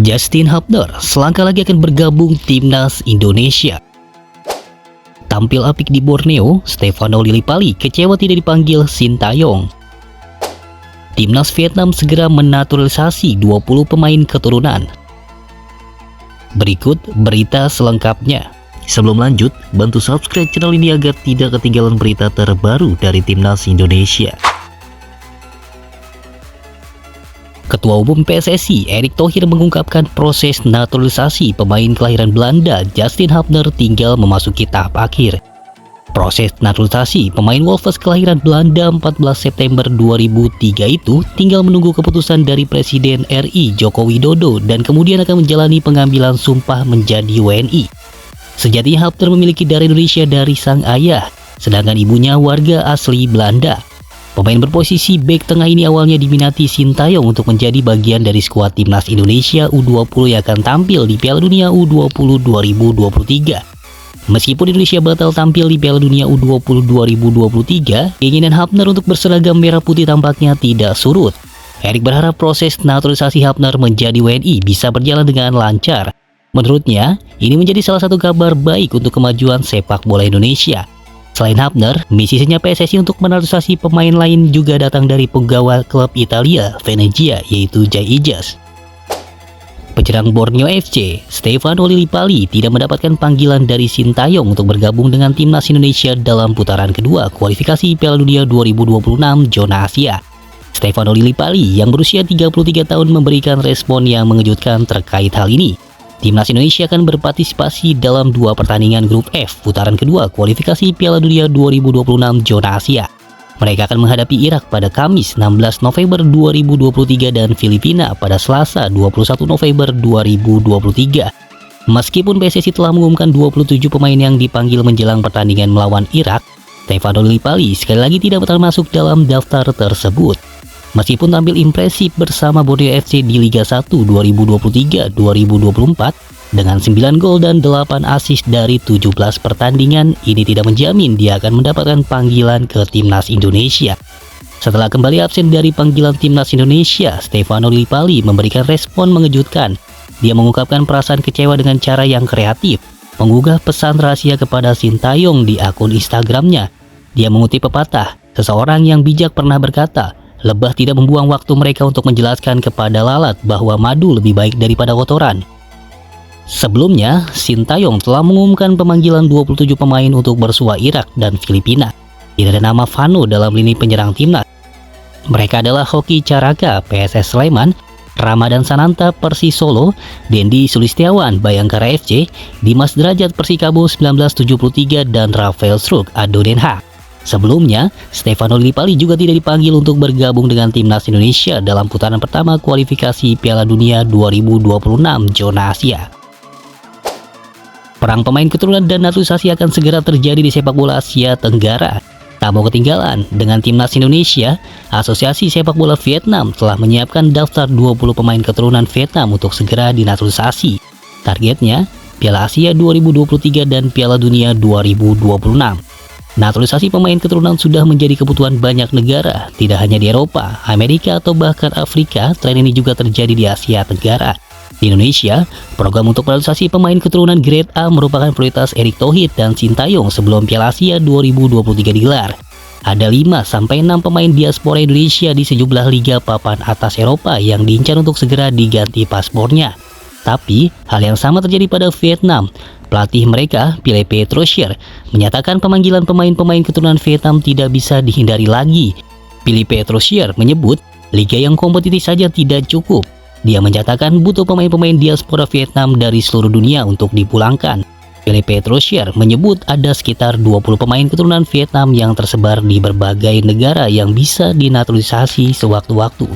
Justin Hubner selangkah lagi akan bergabung timnas Indonesia. Tampil apik di Borneo, Stefano Lillipali kecewa tidak dipanggil Sintayong. Timnas Vietnam segera menaturalisasi 20 pemain keturunan. Berikut berita selengkapnya. Sebelum lanjut, bantu subscribe channel ini agar tidak ketinggalan berita terbaru dari timnas Indonesia. Ketua Umum PSSI Erick Thohir mengungkapkan proses naturalisasi pemain kelahiran Belanda Justin Hubner tinggal memasuki tahap akhir. Proses naturalisasi pemain Wolves kelahiran Belanda 14 September 2003 itu tinggal menunggu keputusan dari Presiden RI Joko Widodo dan kemudian akan menjalani pengambilan sumpah menjadi WNI. Sejatinya Hubner memiliki darah Indonesia dari sang ayah, sedangkan ibunya warga asli Belanda. Pemain berposisi bek tengah ini awalnya diminati Sintayong untuk menjadi bagian dari skuad timnas Indonesia U20 yang akan tampil di Piala Dunia U20 2023. Meskipun Indonesia batal tampil di Piala Dunia U20 2023, keinginan Hubner untuk berseragam merah putih tampaknya tidak surut. Erick berharap proses naturalisasi Hubner menjadi WNI bisa berjalan dengan lancar. Menurutnya, ini menjadi salah satu kabar baik untuk kemajuan sepak bola Indonesia. Selain Hubner, misinya PSSI untuk menaturalisasi pemain lain juga datang dari pegawai klub Italia, Venezia, yaitu Jay Ijas. Penyerang Borneo FC, Stefano Lillipali tidak mendapatkan panggilan dari Sintayong untuk bergabung dengan timnas Indonesia dalam putaran kedua kualifikasi Piala Dunia 2026 zona Asia. Stefano Lillipali yang berusia 33 tahun memberikan respon yang mengejutkan terkait hal ini. Timnas Indonesia akan berpartisipasi dalam 2 pertandingan grup F putaran kedua kualifikasi Piala Dunia 2026 zona Asia. Mereka akan menghadapi Irak pada Kamis 16 November 2023 dan Filipina pada Selasa 21 November 2023. Meskipun PSSI telah mengumumkan 27 pemain yang dipanggil menjelang pertandingan melawan Irak, Stefano Lillipali sekali lagi tidak termasuk dalam daftar tersebut. Meskipun tampil impresif bersama Borneo FC di Liga 1 2023-2024 dengan 9 gol dan 8 assist dari 17 pertandingan, ini tidak menjamin dia akan mendapatkan panggilan ke timnas Indonesia. Setelah kembali absen dari panggilan timnas Indonesia, Stefano Lillipali memberikan respon mengejutkan. Dia mengungkapkan perasaan kecewa dengan cara yang kreatif, menggugah pesan rahasia kepada Sintayong di akun Instagramnya. Dia mengutip pepatah, seseorang yang bijak pernah berkata, lebah tidak membuang waktu mereka untuk menjelaskan kepada lalat bahwa madu lebih baik daripada kotoran. Sebelumnya, Sintayong telah mengumumkan pemanggilan 27 pemain untuk bersua Irak dan Filipina. Tidak ada nama Vano dalam lini penyerang timnas. Mereka adalah Hoki Caraka, PSS Sleman, Ramadan Sananta, Persis Solo, Dendi Sulistiawan, Bayangkara FC, Dimas Derajat, Persikabo 1973, dan Rafael Struk, Ado Den Haag. Sebelumnya, Stefano Lillipali juga tidak dipanggil untuk bergabung dengan timnas Indonesia dalam putaran pertama kualifikasi Piala Dunia 2026 zona Asia. Perang pemain keturunan dan naturalisasi akan segera terjadi di sepak bola Asia Tenggara. Tak mau ketinggalan, dengan timnas Indonesia, Asosiasi Sepak Bola Vietnam telah menyiapkan daftar 20 pemain keturunan Vietnam untuk segera dinaturalisasi. Targetnya, Piala Asia 2023 dan Piala Dunia 2026. Naturalisasi pemain keturunan sudah menjadi kebutuhan banyak negara, tidak hanya di Eropa, Amerika, atau bahkan Afrika. Tren ini juga terjadi di Asia Tenggara. Di Indonesia, program untuk naturalisasi pemain keturunan Grade A merupakan prioritas Erick Thohir dan Sintayong sebelum Piala Asia 2023 digelar. Ada 5-6 pemain diaspora Indonesia di sejumlah liga papan atas Eropa yang diincar untuk segera diganti paspornya. Tapi, hal yang sama terjadi pada Vietnam. Pelatih mereka, Philippe Trosier, menyatakan pemanggilan pemain-pemain keturunan Vietnam tidak bisa dihindari lagi. Philippe Trosier menyebut, liga yang kompetitif saja tidak cukup. Dia menyatakan butuh pemain-pemain diaspora Vietnam dari seluruh dunia untuk dipulangkan. Philippe Trosier menyebut ada sekitar 20 pemain keturunan Vietnam yang tersebar di berbagai negara yang bisa dinaturalisasi sewaktu-waktu.